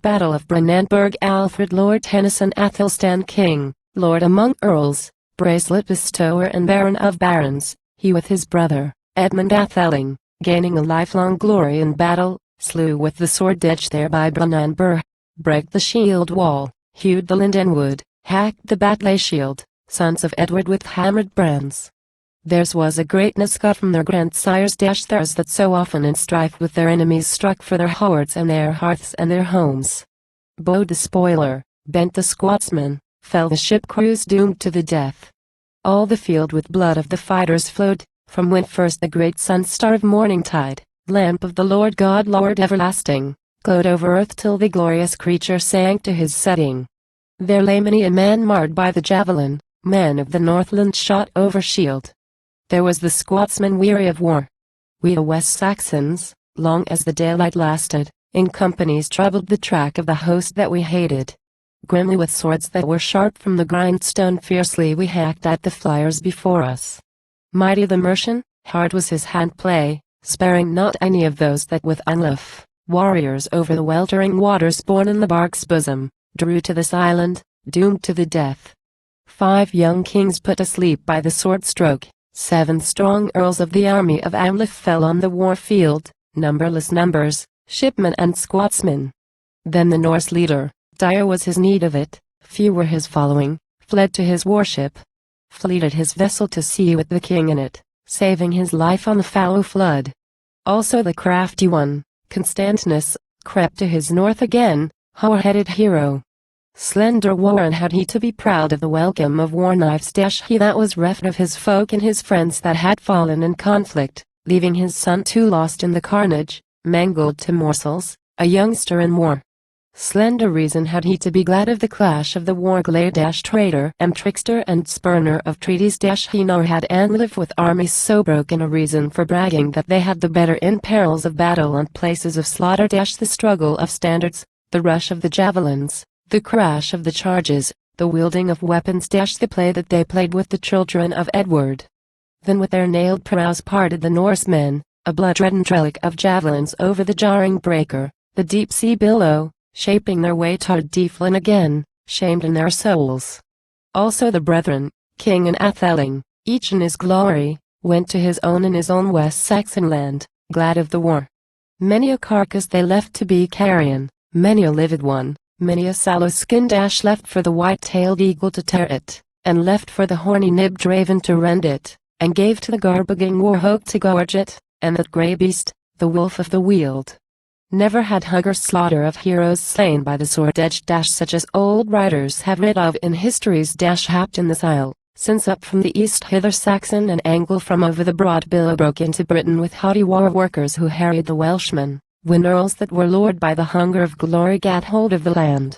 Battle of Brunanburgh. Alfred Lord Tennyson. Athelstan king, lord among earls, bracelet bestower and baron of barons, he with his brother, Edmund Atheling, gaining a lifelong glory in battle, slew with the sword edge there by Brunanburgh, brake the shield wall, hewed the linden wood, hacked the batley shield, sons of Edward with hammered brands. Theirs was a greatness got from their grandsires theirs that so often in strife with their enemies struck for their hoards and their hearths and their homes. Bowed the spoiler, bent the squatsman, fell the ship crews doomed to the death. All the field with blood of the fighters flowed, from when first the great sun-star of morning-tide, lamp of the Lord God Lord everlasting, glowed over earth till the glorious creature sank to his setting. There lay many a man marred by the javelin, men of the Northland shot over shield. There was the squatsman weary of war. We West Saxons, long as the daylight lasted, in companies troubled the track of the host that we hated. Grimly with swords that were sharp from the grindstone fiercely we hacked at the flyers before us. Mighty the Mercian, hard was his hand-play, sparing not any of those that with unloof, warriors over the weltering waters borne in the bark's bosom, drew to this island, doomed to the death. 5 young kings put asleep by the sword stroke, 7 strong earls of the army of Amleth fell on the war field, numberless numbers, shipmen and squatsmen. Then the Norse leader, dire was his need of it, few were his following, fled to his warship. Fleeted his vessel to sea with the king in it, saving his life on the foul flood. Also the crafty one, Constantinus, crept to his north again, hoar-headed hero. Slender Warren had he to be proud of the welcome of war knives he that was reft of his folk and his friends that had fallen in conflict, leaving his son too lost in the carnage, mangled to morsels, a youngster in war. Slender reason had he to be glad of the clash of the war-glade traitor and trickster and spurner of treaties he nor had Anlif with armies so broken a reason for bragging that they had the better in perils of battle and places of slaughter the struggle of standards, the rush of the javelins, the crash of the charges, the wielding of weapons the play that they played with the children of Edward. Then with their nailed prows parted the Norsemen, a blood-reddened relic of javelins over the jarring breaker, the deep sea billow, shaping their way toward Deflin again, shamed in their souls. Also the brethren, King and Atheling, each in his glory, went to his own in his own West Saxon land, glad of the war. Many a carcass they left to be carrion, many a livid one, many a sallow-skinned left for the white-tailed eagle to tear it, and left for the horny-nibbed raven to rend it, and gave to the garbugging war-hawk to gorge it, and that grey beast, the wolf of the weald. Never had hugger slaughter of heroes slain by the sword-edge such as old writers have read of in histories happed in this isle, since up from the east hither Saxon and Angle from over the broad billow broke into Britain with haughty war-workers who harried the Welshmen, when earls that were lured by the hunger of glory gat hold of the land.